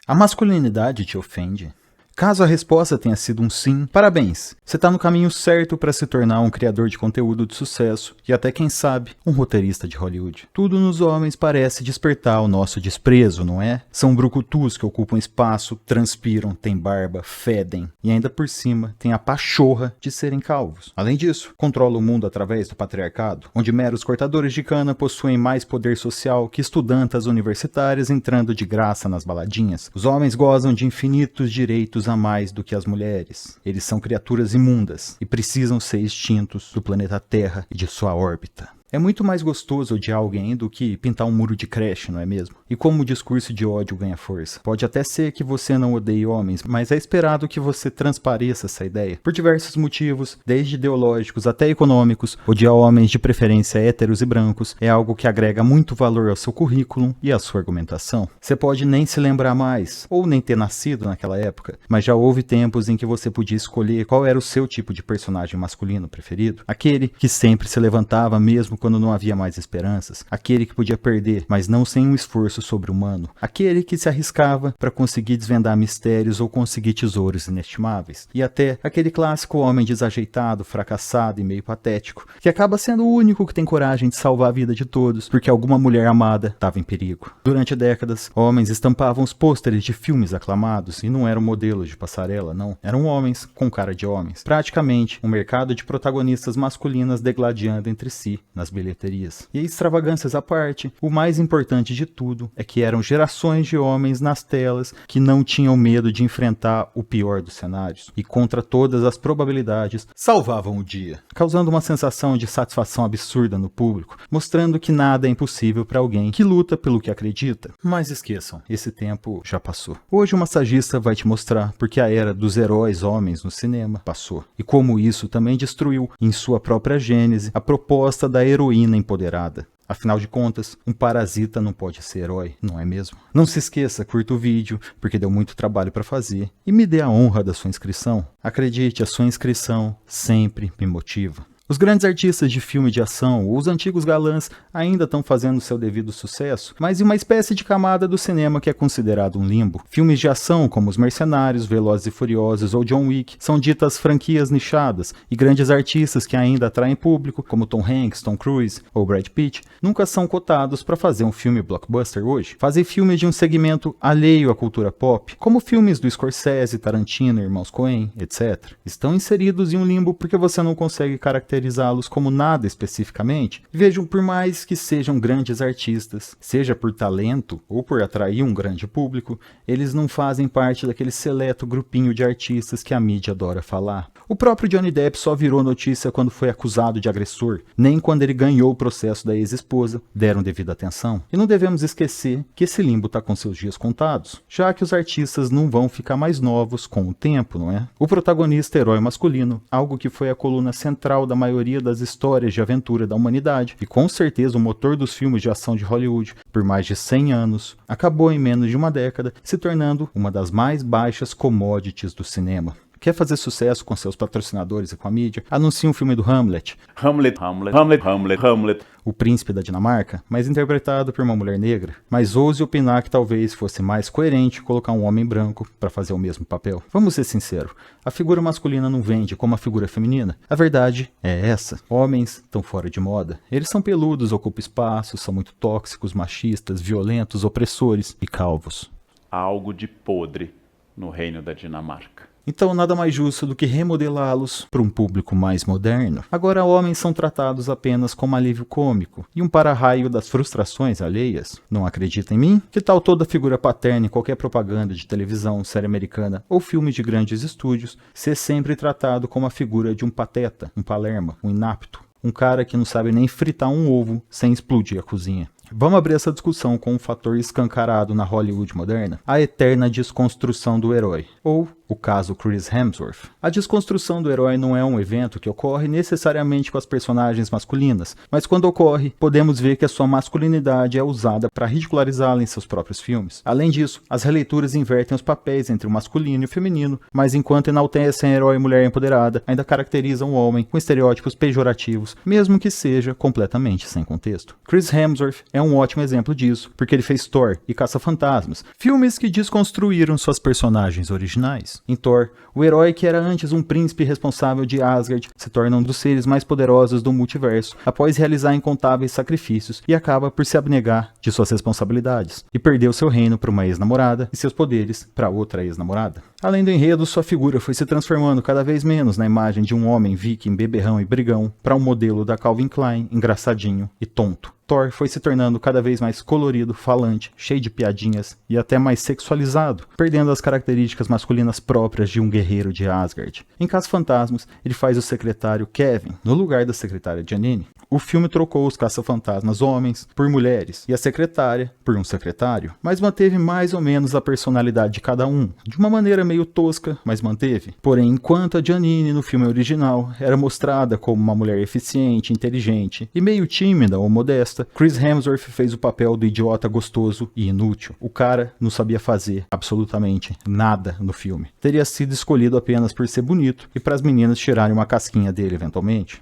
A masculinidade te ofende? Caso a resposta tenha sido um sim, parabéns! Você está no caminho certo para se tornar um criador de conteúdo de sucesso e até, quem sabe, um roteirista de Hollywood. Tudo nos homens parece despertar o nosso desprezo, não é? São brucutus que ocupam espaço, transpiram, têm barba, fedem e ainda por cima têm a pachorra de serem calvos. Além disso, controlam o mundo através do patriarcado, onde meros cortadores de cana possuem mais poder social que estudantas universitárias entrando de graça nas baladinhas. Os homens gozam de infinitos direitos a mais do que as mulheres. Eles são criaturas imundas e precisam ser extintos do planeta Terra e de sua órbita. É muito mais gostoso odiar alguém do que pintar um muro de creche, não é mesmo? E como o discurso de ódio ganha força? Pode até ser que você não odeie homens, mas é esperado que você transpareça essa ideia. Por diversos motivos, desde ideológicos até econômicos, odiar homens de preferência héteros e brancos é algo que agrega muito valor ao seu currículo e à sua argumentação. Você pode nem se lembrar mais, ou nem ter nascido naquela época, mas já houve tempos em que você podia escolher qual era o seu tipo de personagem masculino preferido. Aquele que sempre se levantava mesmo quando não havia mais esperanças, aquele que podia perder, mas não sem um esforço sobre-humano, aquele que se arriscava para conseguir desvendar mistérios ou conseguir tesouros inestimáveis, e até aquele clássico homem desajeitado, fracassado e meio patético, que acaba sendo o único que tem coragem de salvar a vida de todos, porque alguma mulher amada estava em perigo. Durante décadas, homens estampavam os pôsteres de filmes aclamados, e não eram modelos de passarela, não, eram homens com cara de homens. Praticamente, um mercado de protagonistas masculinas degladiando entre si, nas bilheterias. E extravagâncias à parte, o mais importante de tudo é que eram gerações de homens nas telas que não tinham medo de enfrentar o pior dos cenários e contra todas as probabilidades salvavam o dia, causando uma sensação de satisfação absurda no público, mostrando que nada é impossível para alguém que luta pelo que acredita. Mas esqueçam, esse tempo já passou. Hoje o massagista vai te mostrar porque a era dos heróis homens no cinema passou e como isso também destruiu em sua própria gênese a proposta da heroína empoderada. Afinal de contas, um parasita não pode ser herói, não é mesmo? Não se esqueça, curta o vídeo, porque deu muito trabalho para fazer, e me dê a honra da sua inscrição. Acredite, a sua inscrição sempre me motiva. Os grandes artistas de filme de ação ou os antigos galãs ainda estão fazendo seu devido sucesso, mas em uma espécie de camada do cinema que é considerado um limbo. Filmes de ação como Os Mercenários, Velozes e Furiosos ou John Wick são ditas franquias nichadas, e grandes artistas que ainda atraem público, como Tom Hanks, Tom Cruise ou Brad Pitt, nunca são cotados para fazer um filme blockbuster hoje. Fazem filmes de um segmento alheio à cultura pop, como filmes do Scorsese, Tarantino, Irmãos Coen, etc. Estão inseridos em um limbo porque você não consegue caracterizá-los como nada especificamente. Vejam, por mais que sejam grandes artistas, seja por talento ou por atrair um grande público, eles não fazem parte daquele seleto grupinho de artistas que a mídia adora falar. O próprio Johnny Depp só virou notícia quando foi acusado de agressor, nem quando ele ganhou o processo da ex-esposa deram devida atenção. E não devemos esquecer que esse limbo está com seus dias contados, já que os artistas não vão ficar mais novos com o tempo, não é? O protagonista herói masculino, algo que foi a coluna central da maioria das histórias de aventura da humanidade, e com certeza o motor dos filmes de ação de Hollywood por mais de 100 anos, acabou em menos de uma década se tornando uma das mais baixas commodities do cinema. Quer fazer sucesso com seus patrocinadores e com a mídia? Anuncie um filme do Hamlet. Hamlet. O príncipe da Dinamarca, mas interpretado por uma mulher negra. Mas ouse opinar que talvez fosse mais coerente colocar um homem branco para fazer o mesmo papel. Vamos ser sinceros, a figura masculina não vende como a figura feminina. A verdade é essa. Homens estão fora de moda. Eles são peludos, ocupam espaço, são muito tóxicos, machistas, violentos, opressores e calvos. Há algo de podre no reino da Dinamarca. Então nada mais justo do que remodelá-los para um público mais moderno. Agora homens são tratados apenas como alívio cômico e um para-raio das frustrações alheias. Não acredita em mim? Que tal toda figura paterna em qualquer propaganda de televisão, série americana ou filme de grandes estúdios ser sempre tratado como a figura de um pateta, um palerma, um inapto, um cara que não sabe nem fritar um ovo sem explodir a cozinha? Vamos abrir essa discussão com um fator escancarado na Hollywood moderna, a eterna desconstrução do herói, ou o caso Chris Hemsworth. A desconstrução do herói não é um evento que ocorre necessariamente com as personagens masculinas, mas quando ocorre, podemos ver que a sua masculinidade é usada para ridicularizá-la em seus próprios filmes. Além disso, as releituras invertem os papéis entre o masculino e o feminino, mas enquanto enaltecem herói e mulher empoderada, ainda caracterizam o homem com estereótipos pejorativos, mesmo que seja completamente sem contexto. Chris Hemsworth é um ótimo exemplo disso, porque ele fez Thor e Caça-Fantasmas, filmes que desconstruíram suas personagens originais. Em Thor, o herói que era antes um príncipe responsável de Asgard se torna um dos seres mais poderosos do multiverso após realizar incontáveis sacrifícios e acaba por se abnegar de suas responsabilidades e perdeu seu reino para uma ex-namorada e seus poderes para outra ex-namorada. Além do enredo, sua figura foi se transformando cada vez menos na imagem de um homem viking beberrão e brigão para um modelo da Calvin Klein engraçadinho e tonto. Thor foi se tornando cada vez mais colorido, falante, cheio de piadinhas e até mais sexualizado, perdendo as características masculinas próprias de um guerreiro de Asgard. Em Caça-Fantasmas, ele faz o secretário Kevin, no lugar da secretária Janine. O filme trocou os caça-fantasmas homens por mulheres e a secretária por um secretário, mas manteve mais ou menos a personalidade de cada um, de uma maneira meio tosca, mas manteve. Porém, enquanto a Janine no filme original era mostrada como uma mulher eficiente, inteligente e meio tímida ou modesta, Chris Hemsworth fez o papel do idiota gostoso e inútil. O cara não sabia fazer absolutamente nada no filme. Teria sido escolhido apenas por ser bonito e para as meninas tirarem uma casquinha dele eventualmente.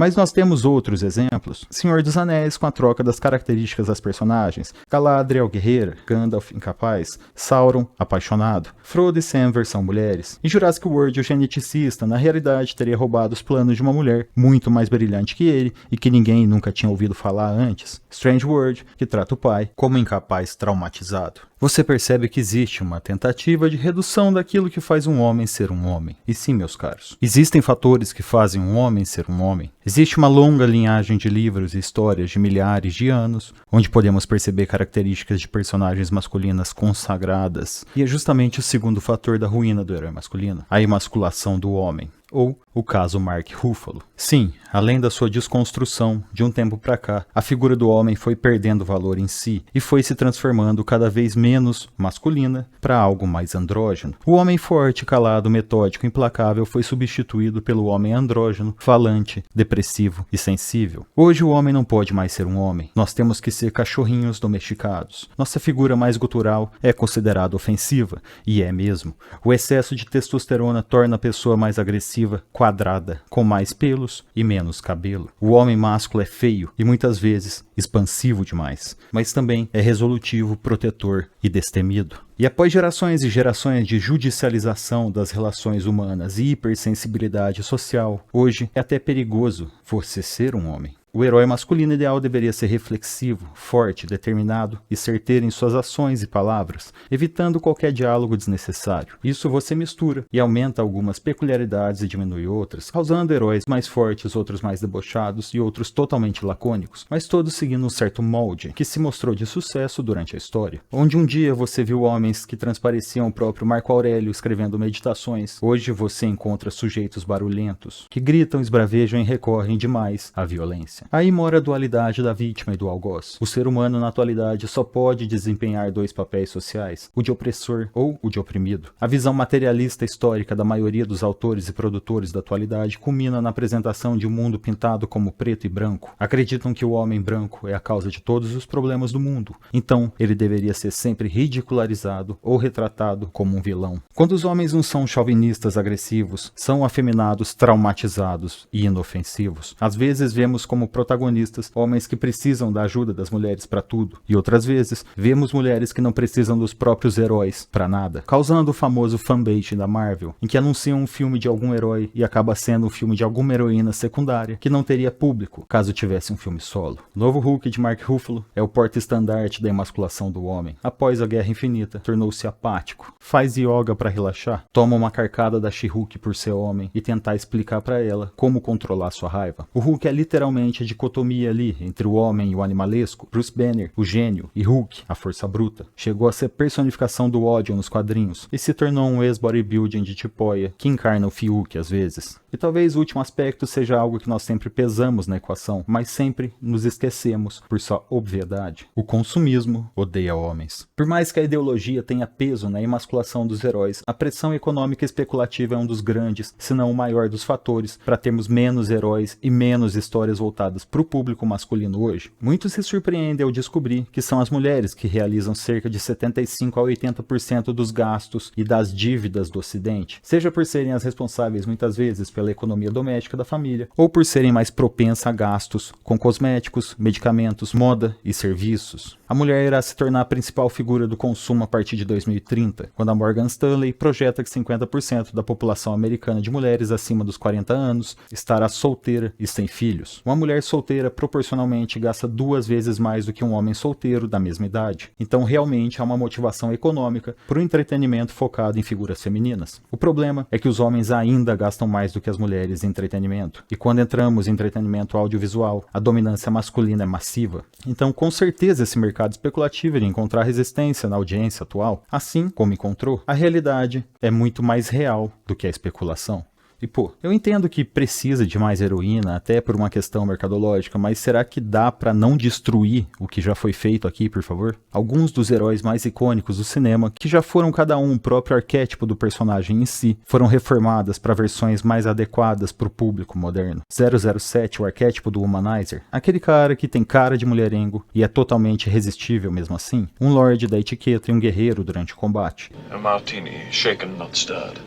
Mas nós temos outros exemplos. Senhor dos Anéis com a troca das características das personagens. Galadriel guerreira, Gandalf incapaz, Sauron apaixonado, Frodo e Sam versão mulheres. Em Jurassic World o geneticista na realidade teria roubado os planos de uma mulher muito mais brilhante que ele e que ninguém nunca tinha ouvido falar antes. Strange World que trata o pai como incapaz traumatizado. Você percebe que existe uma tentativa de redução daquilo que faz um homem ser um homem. E sim, meus caros, existem fatores que fazem um homem ser um homem. Existe uma longa linhagem de livros e histórias de milhares de anos, onde podemos perceber características de personagens masculinas consagradas. E é justamente o segundo fator da ruína do herói masculino, a emasculação do homem. Ou o caso Mark Ruffalo. Sim, além da sua desconstrução, de um tempo pra cá, a figura do homem foi perdendo valor em si e foi se transformando cada vez menos masculina para algo mais andrógeno. O homem forte, calado, metódico, implacável foi substituído pelo homem andrógeno, falante, depressivo e sensível. Hoje o homem não pode mais ser um homem. Nós temos que ser cachorrinhos domesticados. Nossa figura mais gutural é considerada ofensiva, e é mesmo. O excesso de testosterona torna a pessoa mais agressiva, quadrada, com mais pelos e menos cabelo. O homem másculo é feio e muitas vezes expansivo demais, mas também é resolutivo, protetor e destemido. E após gerações e gerações de judicialização das relações humanas e hipersensibilidade social, hoje é até perigoso você ser um homem. O herói masculino ideal deveria ser reflexivo, forte, determinado e certeiro em suas ações e palavras, evitando qualquer diálogo desnecessário. Isso você mistura e aumenta algumas peculiaridades e diminui outras, causando heróis mais fortes, outros mais debochados e outros totalmente lacônicos, mas todos seguindo um certo molde, que se mostrou de sucesso durante a história. Onde um dia você viu homens que transpareciam o próprio Marco Aurélio escrevendo meditações, hoje você encontra sujeitos barulhentos, que gritam, esbravejam e recorrem demais à violência. Aí mora a dualidade da vítima e do algoz. O ser humano na atualidade só pode desempenhar dois papéis sociais, o de opressor ou o de oprimido. A visão materialista histórica da maioria dos autores e produtores da atualidade culmina na apresentação de um mundo pintado como preto e branco. Acreditam que o homem branco é a causa de todos os problemas do mundo, então ele deveria ser sempre ridicularizado ou retratado como um vilão. Quando os homens não são chauvinistas agressivos, são afeminados, traumatizados e inofensivos. Às vezes vemos como protagonistas homens que precisam da ajuda das mulheres para tudo, e outras vezes vemos mulheres que não precisam dos próprios heróis para nada, causando o famoso fanbase da Marvel, em que anunciam um filme de algum herói e acaba sendo um filme de alguma heroína secundária que não teria público caso tivesse um filme solo. O novo Hulk de Mark Ruffalo é o porta-estandarte da emasculação do homem. Após a Guerra Infinita, tornou-se apático, faz yoga para relaxar, toma uma carcada da She-Hulk por ser homem e tentar explicar para ela como controlar sua raiva. O Hulk é literalmente a dicotomia ali entre o homem e o animalesco. Bruce Banner, o gênio, e Hulk, a força bruta. Chegou a ser personificação do ódio nos quadrinhos e se tornou um ex-bodybuilding de tipóia que encarna o Fiuk às vezes. E talvez o último aspecto seja algo que nós sempre pesamos na equação, mas sempre nos esquecemos por sua obviedade. O consumismo odeia homens. Por mais que a ideologia tenha peso na emasculação dos heróis, a pressão econômica especulativa é um dos grandes, se não o maior dos fatores, para termos menos heróis e menos histórias voltadas para o público masculino hoje. Muitos se surpreendem ao descobrir que são as mulheres que realizam cerca de 75 a 80% dos gastos e das dívidas do Ocidente, seja por serem as responsáveis muitas vezes pela economia doméstica da família, ou por serem mais propensas a gastos com cosméticos, medicamentos, moda e serviços. A mulher irá se tornar a principal figura do consumo a partir de 2030, quando a Morgan Stanley projeta que 50% da população americana de mulheres acima dos 40 anos estará solteira e sem filhos. Uma mulher solteira proporcionalmente gasta 2 vezes mais do que um homem solteiro da mesma idade. Então realmente há uma motivação econômica para o entretenimento focado em figuras femininas. O problema é que os homens ainda gastam mais do que as mulheres em entretenimento. E quando entramos em entretenimento audiovisual, a dominância masculina é massiva. Então com certeza esse mercado especulativo iria encontrar resistência na audiência atual, assim como encontrou. A realidade é muito mais real do que a especulação. E pô, eu entendo que precisa de mais heroína, até por uma questão mercadológica, mas será que dá pra não destruir o que já foi feito aqui, por favor? Alguns dos heróis mais icônicos do cinema, que já foram cada um o próprio arquétipo do personagem em si, foram reformadas para versões mais adequadas pro público moderno. 007, o arquétipo do Womanizer, aquele cara que tem cara de mulherengo e é totalmente irresistível mesmo assim, um lorde da etiqueta e um guerreiro durante o combate. A martini, shaken, not stirred.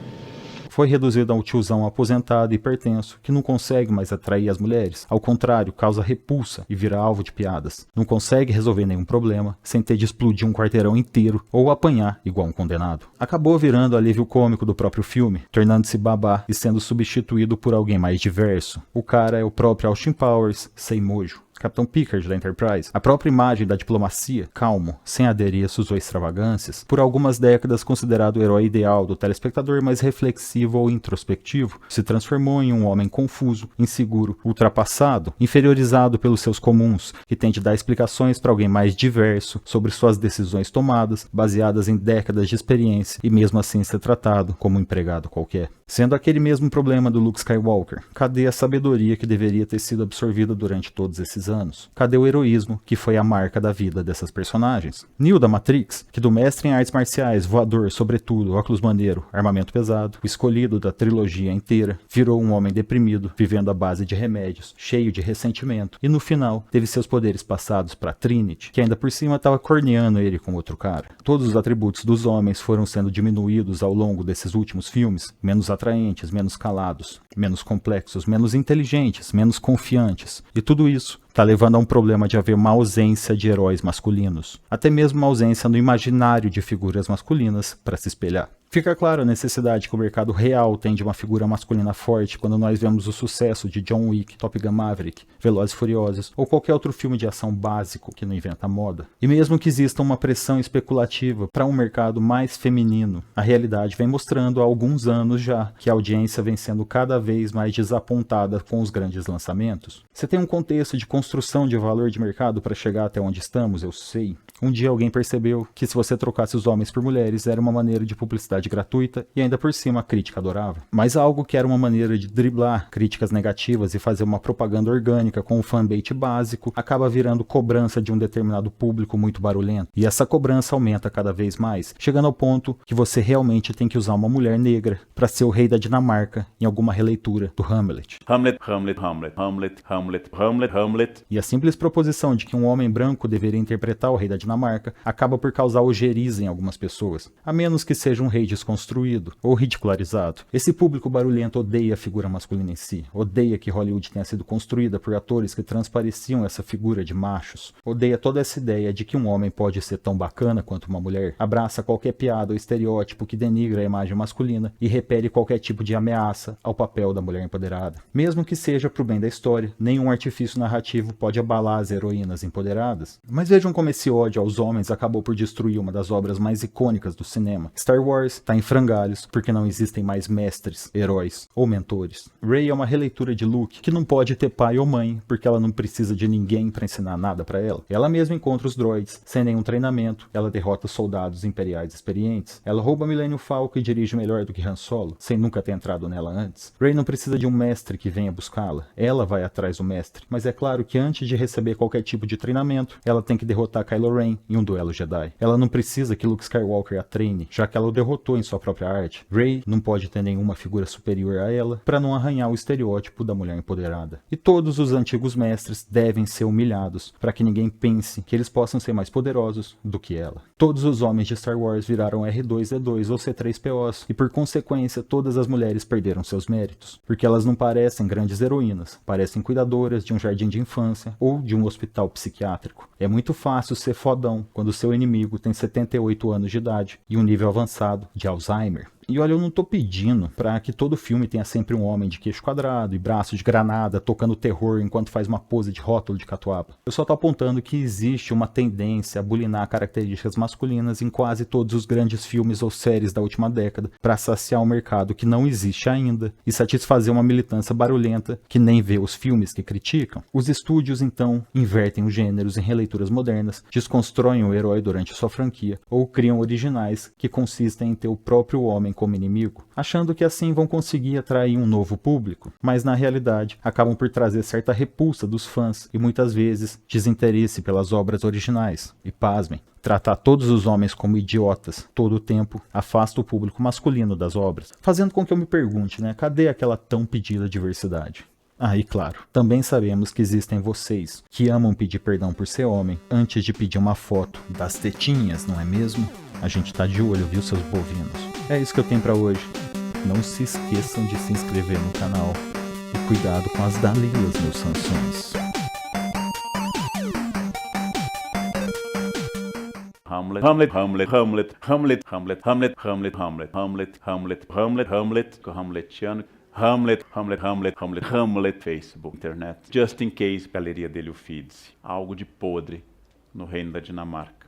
Foi reduzido a um tiozão aposentado e hipertenso que não consegue mais atrair as mulheres. Ao contrário, causa repulsa e vira alvo de piadas. Não consegue resolver nenhum problema sem ter de explodir um quarteirão inteiro ou apanhar igual um condenado. Acabou virando alívio cômico do próprio filme, tornando-se babá e sendo substituído por alguém mais diverso. O cara é o próprio Austin Powers, sem mojo. Capitão Picard da Enterprise, a própria imagem da diplomacia, calmo, sem adereços ou extravagâncias, por algumas décadas considerado o herói ideal do telespectador mais reflexivo ou introspectivo, se transformou em um homem confuso, inseguro, ultrapassado, inferiorizado pelos seus comuns, que tem de dar explicações para alguém mais diverso sobre suas decisões tomadas, baseadas em décadas de experiência, e mesmo assim ser tratado como um empregado qualquer. Sendo aquele mesmo problema do Luke Skywalker, cadê a sabedoria que deveria ter sido absorvida durante todos esses anos? Cadê o heroísmo que foi a marca da vida dessas personagens? Neo da Matrix, que do mestre em artes marciais, voador, sobretudo, óculos maneiro, armamento pesado, o escolhido da trilogia inteira, virou um homem deprimido, vivendo à base de remédios, cheio de ressentimento, e no final teve seus poderes passados para Trinity, que ainda por cima estava corneando ele com outro cara. Todos os atributos dos homens foram sendo diminuídos ao longo desses últimos filmes, menos atraentes, menos calados, menos complexos, menos inteligentes, menos confiantes. E tudo isso está levando a um problema de haver uma ausência de heróis masculinos. Até mesmo uma ausência no imaginário de figuras masculinas para se espelhar. Fica claro a necessidade que o mercado real tem de uma figura masculina forte quando nós vemos o sucesso de John Wick, Top Gun Maverick, Velozes e Furiosos ou qualquer outro filme de ação básico que não inventa moda. E mesmo que exista uma pressão especulativa para um mercado mais feminino, a realidade vem mostrando há alguns anos já que a audiência vem sendo cada vez mais desapontada com os grandes lançamentos. Você tem um contexto de construção de valor de mercado para chegar até onde estamos, eu sei. Um dia alguém percebeu que se você trocasse os homens por mulheres era uma maneira de publicidade gratuita e ainda por cima a crítica adorava. Mas algo que era uma maneira de driblar críticas negativas e fazer uma propaganda orgânica com um fanbase básico acaba virando cobrança de um determinado público muito barulhento. E essa cobrança aumenta cada vez mais, chegando ao ponto que você realmente tem que usar uma mulher negra para ser o rei da Dinamarca em alguma releitura do Hamlet. Hamlet, Hamlet, Hamlet, Hamlet, Hamlet, Hamlet, Hamlet. E a simples proposição de que um homem branco deveria interpretar o rei da Dinamarca acaba por causar ojeriza em algumas pessoas, a menos que seja um rei desconstruído ou ridicularizado. Esse público barulhento odeia a figura masculina em si, odeia que Hollywood tenha sido construída por atores que transpareciam essa figura de machos, odeia toda essa ideia de que um homem pode ser tão bacana quanto uma mulher, abraça qualquer piada ou estereótipo que denigra a imagem masculina e repele qualquer tipo de ameaça ao papel da mulher empoderada. Mesmo que seja pro bem da história, nenhum artifício narrativo motivo pode abalar as heroínas empoderadas. Mas vejam como esse ódio aos homens acabou por destruir uma das obras mais icônicas do cinema. Star Wars está em frangalhos porque não existem mais mestres, heróis ou mentores. Rey é uma releitura de Luke, que não pode ter pai ou mãe porque ela não precisa de ninguém para ensinar nada para ela. Ela mesma encontra os droids, sem nenhum treinamento, ela derrota soldados imperiais experientes, ela rouba Millennium Falcon e dirige melhor do que Han Solo, sem nunca ter entrado nela antes. Rey não precisa de um mestre que venha buscá-la, ela vai atrás do mestre, mas é claro que antes de receber qualquer tipo de treinamento, ela tem que derrotar Kylo Ren em um duelo Jedi. Ela não precisa que Luke Skywalker a treine, já que ela o derrotou em sua própria arte. Rey não pode ter nenhuma figura superior a ela para não arranhar o estereótipo da mulher empoderada. E todos os antigos mestres devem ser humilhados para que ninguém pense que eles possam ser mais poderosos do que ela. Todos os homens de Star Wars viraram R2-D2 ou C3POs e por consequência todas as mulheres perderam seus méritos, porque elas não parecem grandes heroínas, parecem cuidadoras de um jardim de infância ou de um hospital psiquiátrico. É muito fácil ser fodão quando seu inimigo tem 78 anos de idade e um nível avançado de Alzheimer. E olha, eu não tô pedindo pra que todo filme tenha sempre um homem de queixo quadrado e braço de granada tocando terror enquanto faz uma pose de rótulo de catuaba. Eu só tô apontando que existe uma tendência a bulinar características masculinas em quase todos os grandes filmes ou séries da última década pra saciar um mercado que não existe ainda e satisfazer uma militância barulhenta que nem vê os filmes que criticam. Os estúdios, então, invertem os gêneros em releituras modernas, desconstroem o herói durante sua franquia ou criam originais que consistem em ter o próprio homem como inimigo, achando que assim vão conseguir atrair um novo público, mas na realidade acabam por trazer certa repulsa dos fãs e muitas vezes desinteresse pelas obras originais. E pasmem, tratar todos os homens como idiotas todo o tempo afasta o público masculino das obras, fazendo com que eu me pergunte, cadê aquela tão pedida diversidade? Ah, e claro, também sabemos que existem vocês que amam pedir perdão por ser homem antes de pedir uma foto das tetinhas, não é mesmo? A gente tá de olho, viu, seus bovinos? É isso que eu tenho pra hoje. Não se esqueçam de se inscrever no canal. E cuidado com as Dalilas, meus Sansões. Hamlet, Hamlet, Hamlet, Hamlet, Hamlet, Hamlet, Hamlet, Hamlet, Hamlet, Hamlet, Hamlet, Hamlet, Hamlet, Hamletiano, Hamlet, Hamlet, Hamlet, Hamlet, Hamlet, Facebook, internet. Just in case, galeria dele o feeds. Algo de podre no reino da Dinamarca.